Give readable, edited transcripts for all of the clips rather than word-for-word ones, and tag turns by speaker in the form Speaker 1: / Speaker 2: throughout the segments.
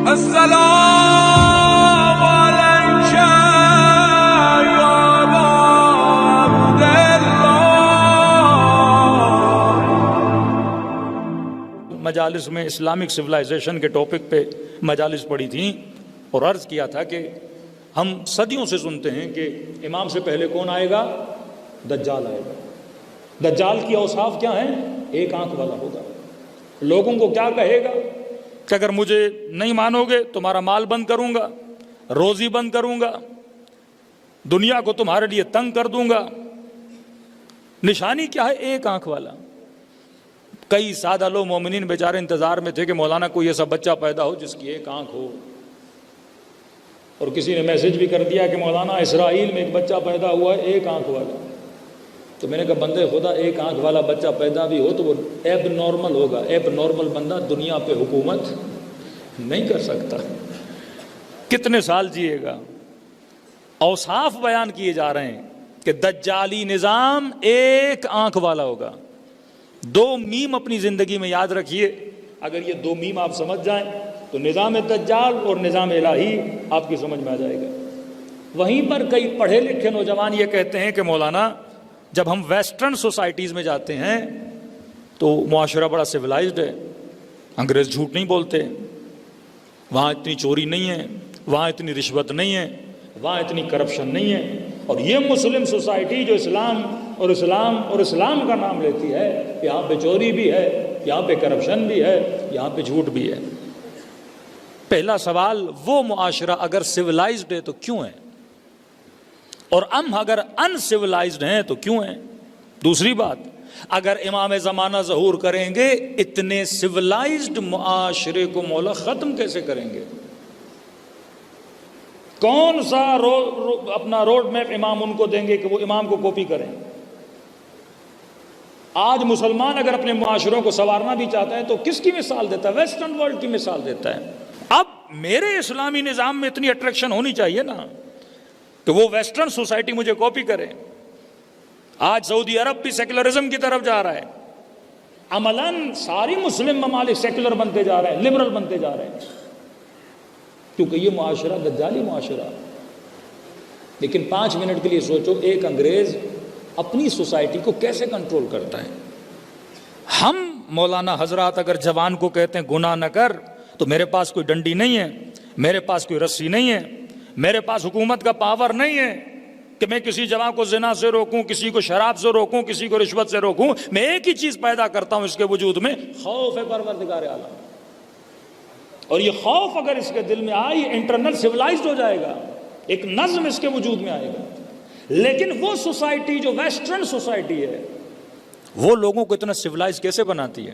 Speaker 1: السلام عليك يا أبا عبد الله.
Speaker 2: مجالس میں اسلامک سویلائزیشن کے ٹاپک پہ مجالس پڑھی تھیں اور عرض کیا تھا کہ ہم صدیوں سے سنتے ہیں کہ امام سے پہلے کون آئے گا؟ دجال آئے گا. دجال کی اوصاف کیا ہیں؟ ایک آنکھ والا ہوگا. لوگوں کو کیا کہے گا کہ اگر مجھے نہیں مانو گے تمہارا مال بند کروں گا، روزی بند کروں گا، دنیا کو تمہارے لیے تنگ کر دوں گا. نشانی کیا ہے؟ ایک آنکھ والا. کئی سادہ لوگ مومنین بیچارے انتظار میں تھے کہ مولانا کوئی ایسا بچہ پیدا ہو جس کی ایک آنکھ ہو. اور کسی نے میسج بھی کر دیا کہ مولانا اسرائیل میں ایک بچہ پیدا ہوا ہے ایک آنکھ والا. تو میں نے کہا بندے خدا ایک آنکھ والا بچہ پیدا بھی ہو تو وہ ایب نارمل ہوگا. ایب نارمل بندہ دنیا پہ حکومت نہیں کر سکتا. کتنے سال جیے گا؟ اوصاف بیان کیے جا رہے ہیں کہ دجالی نظام ایک آنکھ والا ہوگا. دو میم اپنی زندگی میں یاد رکھیے. اگر یہ دو میم آپ سمجھ جائیں تو نظام دجال اور نظام الہی آپ کی سمجھ میں آ جائے گا. وہیں پر کئی پڑھے لکھے نوجوان یہ کہتے ہیں کہ مولانا جب ہم ویسٹرن سوسائٹیز میں جاتے ہیں تو معاشرہ بڑا سویلائزڈ ہے، انگریز جھوٹ نہیں بولتے، وہاں اتنی چوری نہیں ہے، وہاں اتنی رشوت نہیں ہے، وہاں اتنی کرپشن نہیں ہے. اور یہ مسلم سوسائٹی جو اسلام کا نام لیتی ہے، یہاں پہ چوری بھی ہے، یہاں پہ کرپشن بھی ہے، یہاں پہ جھوٹ بھی ہے. پہلا سوال، وہ معاشرہ اگر سویلائزڈ ہے تو کیوں ہے؟ اور ہم اگر ان سویلائزڈ ہیں تو کیوں ہیں؟ دوسری بات، اگر امام زمانہ ظہور کریں گے اتنے سویلائزڈ معاشرے کو مولا ختم کیسے کریں گے؟ کون سا اپنا روڈ میپ امام ان کو دیں گے کہ وہ امام کو کاپی کریں؟ آج مسلمان اگر اپنے معاشروں کو سنوارنا بھی چاہتا ہے تو کس کی مثال دیتا ہے؟ ویسٹرن ورلڈ کی مثال دیتا ہے. اب میرے اسلامی نظام میں اتنی اٹریکشن ہونی چاہیے نا کہ وہ ویسٹرن سوسائٹی مجھے کاپی کرے. آج سعودی عرب بھی سیکولرزم کی طرف جا رہا ہے. عملاً ساری مسلم ممالک سیکولر بنتے جا رہے ہیں، لبرل بنتے جا رہے ہیں، کیونکہ یہ معاشرہ دجالی معاشرہ. لیکن 5 منٹ کے لیے سوچو، ایک انگریز اپنی سوسائٹی کو کیسے کنٹرول کرتا ہے؟ ہم مولانا حضرات اگر جوان کو کہتے ہیں گناہ نہ کر تو میرے پاس کوئی ڈنڈی نہیں ہے، میرے پاس کوئی رسی نہیں ہے، میرے پاس حکومت کا پاور نہیں ہے کہ میں کسی جوان کو زنا سے روکوں، کسی کو شراب سے روکوں، کسی کو رشوت سے روکوں. میں ایک ہی چیز پیدا کرتا ہوں اس کے وجود میں، خوف پروردگار عالم. اور یہ خوف اگر اس کے دل میں آئے یہ انٹرنل سویلائزڈ ہو جائے گا، ایک نظم اس کے وجود میں آئے گا. لیکن وہ سوسائٹی جو ویسٹرن سوسائٹی ہے وہ لوگوں کو اتنا سویلائز کیسے بناتی ہے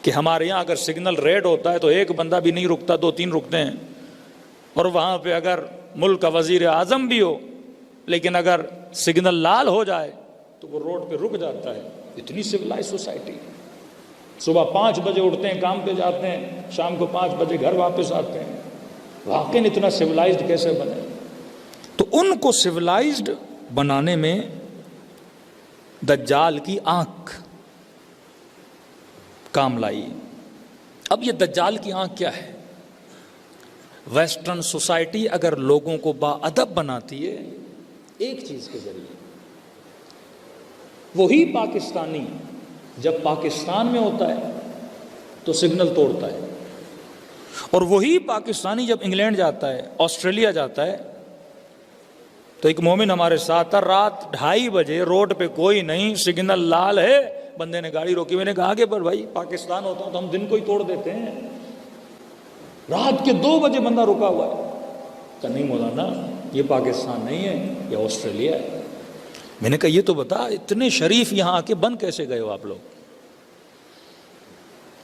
Speaker 2: کہ ہمارے یہاں اگر سگنل ریڈ ہوتا ہے تو ایک بندہ بھی نہیں رکتا، 2-3 رکتے ہیں. اور وہاں پہ اگر ملک کا وزیر اعظم بھی ہو لیکن اگر سگنل لال ہو جائے تو وہ روڈ پہ رک جاتا ہے. اتنی سویلائز سوسائٹی. صبح 5 بجے اٹھتے ہیں، کام پہ جاتے ہیں، شام کو 5 بجے گھر واپس آتے ہیں. واقعی اتنا سویلائزڈ کیسے بنے؟ تو ان کو سویلائزڈ بنانے میں دجال کی آنکھ کام لائی. اب یہ دجال کی آنکھ کیا ہے؟ ویسٹرن سوسائٹی اگر لوگوں کو با ادب بناتی ہے ایک چیز کے ذریعے، وہی پاکستانی جب پاکستان میں ہوتا ہے تو سگنل توڑتا ہے، اور وہی پاکستانی جب انگلینڈ جاتا ہے، آسٹریلیا جاتا ہے. تو ایک مومن ہمارے ساتھ تھا، رات 2:30 بجے روڈ پہ کوئی نہیں، سگنل لال ہے، بندے نے گاڑی روکی. میں نے کہا کہ پر بھائی پاکستان ہوتا ہوں تو ہم دن کو ہی توڑ دیتے ہیں، رات کے 2 بجے بندہ رکا ہوا ہے. کہ نہیں مولانا یہ پاکستان نہیں ہے، یہ آسٹریلیا ہے. میں نے کہا یہ تو بتا اتنے شریف یہاں آ کے بن کیسے گئے ہو آپ لوگ؟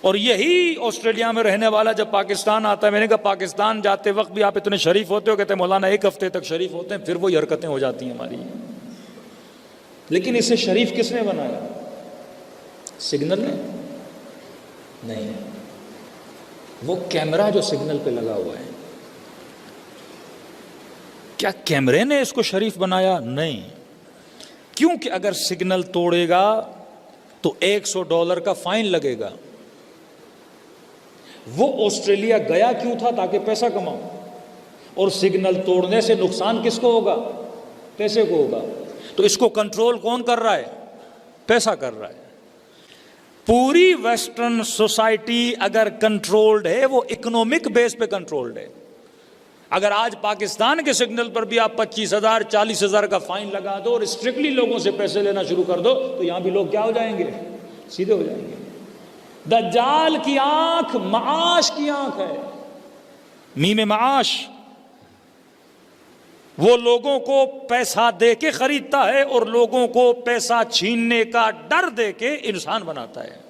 Speaker 2: اور یہی آسٹریلیا میں رہنے والا جب پاکستان آتا ہے، میں نے کہا پاکستان جاتے وقت بھی آپ اتنے شریف ہوتے ہو؟ کہتے ہیں مولانا 1 ہفتے تک شریف ہوتے ہیں، پھر وہی حرکتیں ہو جاتی ہیں ہماری. لیکن اسے شریف کس نے بنایا؟ سگنل نے نہیں، وہ کیمرہ جو سگنل پہ لگا ہوا ہے. کیا کیمرے نے اس کو شریف بنایا؟ نہیں، کیونکہ اگر سگنل توڑے گا تو $100 کا فائن لگے گا. وہ آسٹریلیا گیا کیوں تھا؟ تاکہ پیسہ کماؤ. اور سگنل توڑنے سے نقصان کس کو ہوگا؟ پیسے کو ہوگا. تو اس کو کنٹرول کون کر رہا ہے؟ پیسہ کر رہا ہے. پوری ویسٹرن سوسائٹی اگر کنٹرولڈ ہے وہ اکنامک بیس پہ کنٹرولڈ ہے. اگر آج پاکستان کے سگنل پر بھی آپ 25,000 40,000 کا فائن لگا دو اور اسٹرکٹلی لوگوں سے پیسے لینا شروع کر دو تو یہاں بھی لوگ کیا ہو جائیں گے؟ سیدھے ہو جائیں گے. دجال کی آنکھ معاش کی آنکھ ہے. میم معاش. وہ لوگوں کو پیسہ دے کے خریدتا ہے اور لوگوں کو پیسہ چھیننے کا ڈر دے کے انسان بناتا ہے.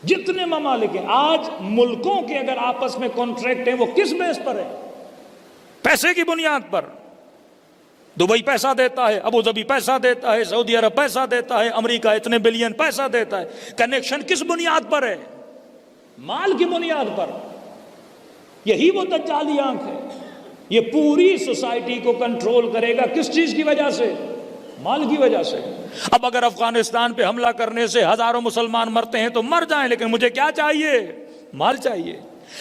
Speaker 2: جتنے ممالک ہیں آج ملکوں کے اگر آپس میں کانٹریکٹ ہیں وہ کس بیس پر ہے؟ پیسے کی بنیاد پر. دبئی پیسہ دیتا ہے, ابو ظبی پیسہ دیتا ہے, سعودی عرب پیسہ دیتا ہے, امریکہ اتنے بلین پیسہ دیتا ہے. کنیکشن کس بنیاد پر ہے؟ مال کی بنیاد پر. یہی وہ دجالی آنکھ ہے. یہ پوری سوسائٹی کو کنٹرول کرے گا. کس چیز کی وجہ سے؟ مال کی وجہ سے. اب اگر افغانستان پہ حملہ کرنے سے ہزاروں مسلمان مرتے ہیں تو مر جائیں, لیکن مجھے کیا چاہیے؟ مال چاہیے.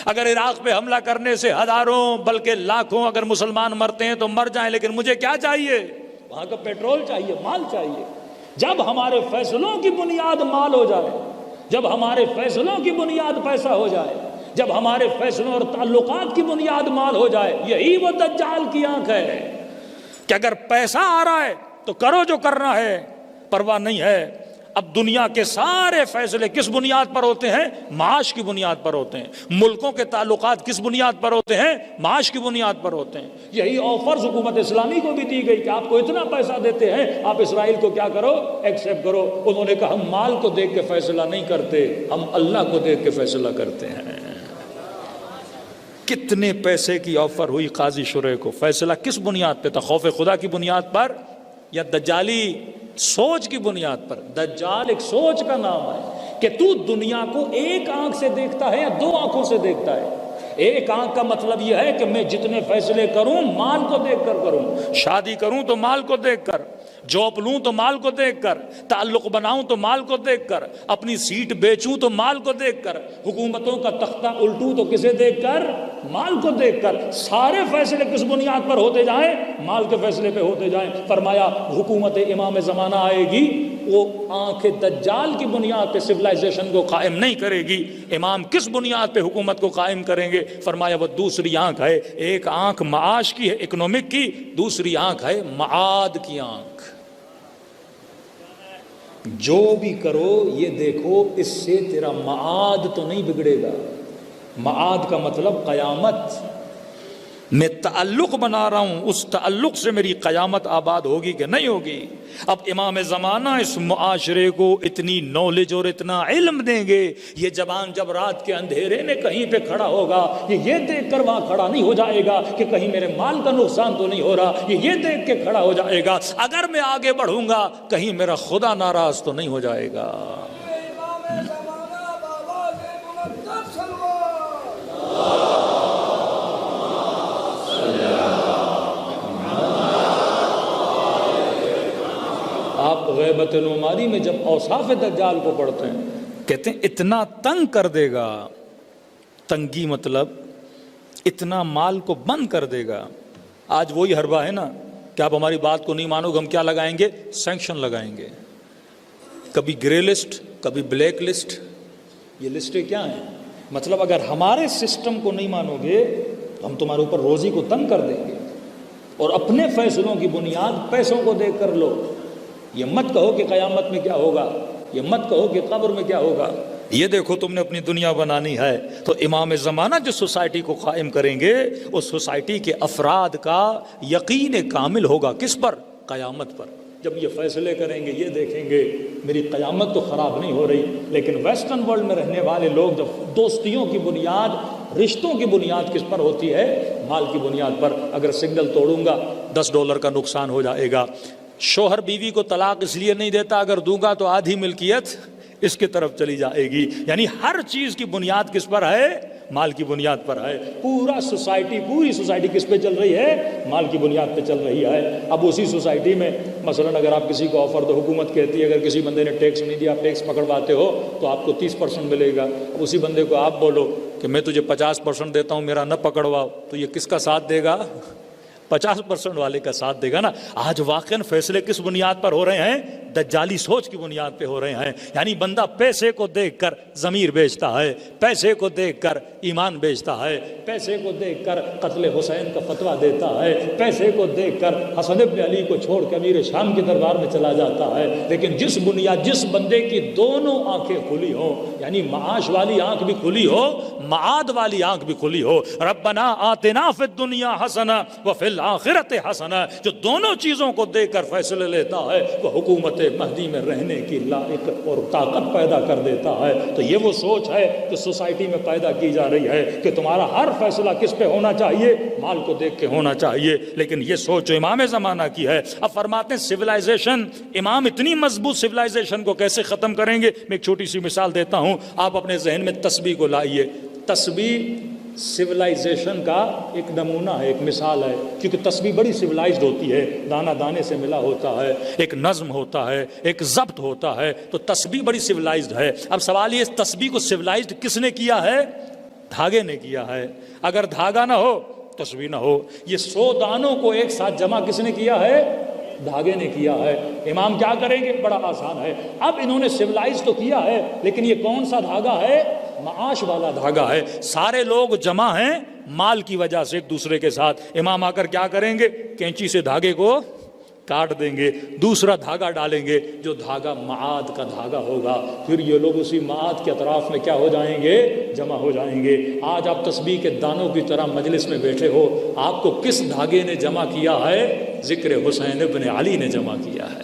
Speaker 2: اگر عراق پہ حملہ کرنے سے ہزاروں بلکہ لاکھوں اگر مسلمان مرتے ہیں تو مر جائیں, لیکن مجھے کیا چاہیے؟ وہاں کا پیٹرول چاہیے, مال چاہیے. جب ہمارے فیصلوں کی بنیاد مال ہو جائے, جب ہمارے فیصلوں کی بنیاد پیسہ ہو جائے, جب ہمارے فیصلوں اور تعلقات کی بنیاد مال ہو جائے, یہی وہ دجال کی آنکھ ہے کہ اگر پیسہ آ رہا ہے تو کرو جو کرنا ہے, پرواہ نہیں ہے. اب دنیا کے سارے فیصلے کس بنیاد پر ہوتے ہیں؟ معاش کی بنیاد پر ہوتے ہیں. ملکوں کے تعلقات کس بنیاد پر ہوتے ہیں؟ معاش کی بنیاد پر ہوتے ہیں. یہی آفرز حکومت اسلامی کو بھی دی گئی کہ آپ کو اتنا پیسہ دیتے ہیں, آپ اسرائیل کو کیا کرو؟ ایکسیپٹ کرو. انہوں نے کہا ہم مال کو دیکھ کے فیصلہ نہیں کرتے, ہم اللہ کو دیکھ کے فیصلہ کرتے ہیں. کتنے پیسے کی آفر ہوئی قاضی شرح کو, فیصلہ کس بنیاد پہ تھا؟ خوف خدا کی بنیاد پر یا دجالی سوچ کی بنیاد پر؟ دجال ایک سوچ کا نام ہے کہ تو دنیا کو ایک آنکھ سے دیکھتا ہے یا دو آنکھوں سے دیکھتا ہے. ایک آنکھ کا مطلب یہ ہے کہ میں جتنے فیصلے کروں مال کو دیکھ کر کروں, شادی کروں تو مال کو دیکھ کر, جاب لوں تو مال کو دیکھ کر, تعلق بناؤں تو مال کو دیکھ کر, اپنی سیٹ بیچوں تو مال کو دیکھ کر, حکومتوں کا تختہ الٹوں تو کسے دیکھ کر؟ مال کو دیکھ کر. سارے فیصلے کس بنیاد پر ہوتے جائیں؟ مال کے فیصلے پہ ہوتے جائیں. فرمایا حکومت امام زمانہ آئے گی, وہ آنکھ دجال کی بنیاد پہ سویلائزیشن کو قائم نہیں کرے گی. امام کس بنیاد پہ حکومت کو قائم کریں گے؟ فرمایا وہ دوسری آنکھ ہے. ایک آنکھ معاش کی ہے, اکنامک کی, دوسری آنکھ ہے معاد کی آنکھ. جو بھی کرو یہ دیکھو اس سے تیرا معاد تو نہیں بگڑے گا. معاد کا مطلب قیامت. میں تعلق بنا رہا ہوں, اس تعلق سے میری قیامت آباد ہوگی کہ نہیں ہوگی. اب امام زمانہ اس معاشرے کو اتنی نالج اور اتنا علم دیں گے, یہ جوان جب رات کے اندھیرے میں کہیں پہ کھڑا ہوگا یہ دیکھ کر وہاں کھڑا نہیں ہو جائے گا کہ کہیں میرے مال کا نقصان تو نہیں ہو رہا, یہ دیکھ کے کھڑا ہو جائے گا اگر میں آگے بڑھوں گا کہیں میرا خدا ناراض تو نہیں ہو جائے گا. آپ غیبت نعماری میں جب اوصاف دجال کو پڑھتے ہیں کہتے ہیں اتنا تنگ کر دے گا, تنگی مطلب اتنا مال کو بند کر دے گا. آج وہی حربہ ہے نا کہ آپ ہماری بات کو نہیں مانو گے ہم کیا لگائیں گے؟ سینکشن لگائیں گے. کبھی گرے لسٹ, کبھی بلیک لسٹ. یہ لسٹیں کیا ہیں؟ مطلب اگر ہمارے سسٹم کو نہیں مانو گے ہم تمہارے اوپر روزی کو تنگ کر دیں گے, اور اپنے فیصلوں کی بنیاد پیسوں کو دیکھ کر لو. یہ مت کہو کہ قیامت میں کیا ہوگا, یہ مت کہو کہ قبر میں کیا ہوگا, یہ دیکھو تم نے اپنی دنیا بنانی ہے. تو امام زمانہ جو سوسائٹی کو قائم کریں گے اس سوسائٹی کے افراد کا یقین کامل ہوگا کس پر؟ قیامت پر. جب یہ فیصلے کریں گے یہ دیکھیں گے میری قیامت تو خراب نہیں ہو رہی. لیکن ویسٹرن ورلڈ میں رہنے والے لوگ جب دوستیوں کی بنیاد, رشتوں کی بنیاد کس پر ہوتی ہے؟ مال کی بنیاد پر. اگر سگنل توڑوں گا $10 کا نقصان ہو جائے گا. شوہر بیوی کو طلاق اس لیے نہیں دیتا اگر دوں گا تو آدھی ملکیت اس کی طرف چلی جائے گی. یعنی ہر چیز کی بنیاد کس پر ہے؟ مال کی بنیاد پر ہے. پوری سوسائٹی کس پہ چل رہی ہے؟ مال کی بنیاد پہ چل رہی ہے. اب اسی سوسائٹی میں مثلاً اگر آپ کسی کو آفر دو، حکومت کہتی ہے اگر کسی بندے نے ٹیکس نہیں دیا، آپ ٹیکس پکڑواتے ہو تو آپ کو 30% ملے گا. اب اسی بندے کو آپ بولو کہ میں تجھے 50% دیتا ہوں، میرا نہ پکڑواؤ، تو یہ کس کا ساتھ دے گا؟ 50% والے کا ساتھ دے گا نا. آج واقعاً فیصلے کس بنیاد پر ہو رہے ہیں؟ دجالی سوچ کی بنیاد پہ ہو رہے ہیں. یعنی بندہ پیسے کو دیکھ کر ضمیر بیچتا ہے، پیسے کو دیکھ کر ایمان بیچتا ہے، پیسے کو دیکھ کر قتل حسین کا فتویٰ دیتا ہے، پیسے کو دیکھ کر حسن بن علی کو چھوڑ کے امیر شام کے دربار میں چلا جاتا ہے. لیکن جس بندے کی دونوں آنکھیں کھلی ہوں، یعنی معاش والی آنکھ بھی کھلی ہو، معاد والی آنکھ بھی کھلی ہو، ربنا آتنا فی الدنیا حسنہ وفی الآخرۃ حسنہ، جو دونوں چیزوں کو دیکھ کر فیصلے لیتا ہے، وہ حکومت مہدی میں رہنے کی لائق اور طاقت پیدا کر دیتا ہے. تو یہ وہ سوچ ہے کہ سوسائٹی میں پیدا کی جا رہی ہے کہ تمہارا ہر فیصلہ کس پہ ہونا چاہیے؟ مال کو دیکھ کے ہونا چاہیے. لیکن یہ سوچ امام زمانہ کی ہے. اب فرماتے ہیں سویلائزیشن، امام اتنی مضبوط سویلائزیشن کو کیسے ختم کریں گے؟ میں ایک چھوٹی سی مثال دیتا ہوں، آپ اپنے ذہن میں تسبیح کو لائیے. تسبیح سویلائزیشن کا ایک نمونہ ہے، ایک مثال ہے، کیونکہ تسبیح بڑی سویلائزڈ ہوتی ہے، دانہ دانے سے ملا ہوتا ہے، ایک نظم ہوتا ہے، ایک ضبط ہوتا ہے. تو تسبیح بڑی سویلائزڈ ہے. اب سوال یہ، تسبیح کو سویلائزڈ کس نے کیا ہے؟ دھاگے نے کیا ہے. اگر دھاگا نہ ہو تسبیح نہ ہو. یہ 100 دانوں کو ایک ساتھ جمع کس نے کیا ہے؟ دھاگے نے کیا ہے. امام کیا کریں گے؟ بڑا آسان ہے. اب انہوں نے سویلائز تو کیا ہے، لیکن یہ کون سا دھاگا ہے؟ معاش والا دھاگا ہے. سارے لوگ جمع ہیں مال کی وجہ سے ایک دوسرے کے ساتھ. امام آ کر کیا کریں گے؟ کینچی سے دھاگے کو کاٹ دیں گے، دوسرا دھاگا ڈالیں گے جو دھاگا معاد کا دھاگا ہوگا. پھر یہ لوگ اسی معاد کے اطراف میں کیا ہو جائیں گے؟ جمع ہو جائیں گے. آج آپ تسبیح کے دانوں کی طرح مجلس میں بیٹھے ہو، آپ کو کس دھاگے نے جمع کیا ہے؟ ذکر حسین ابن علی نے جمع کیا ہے.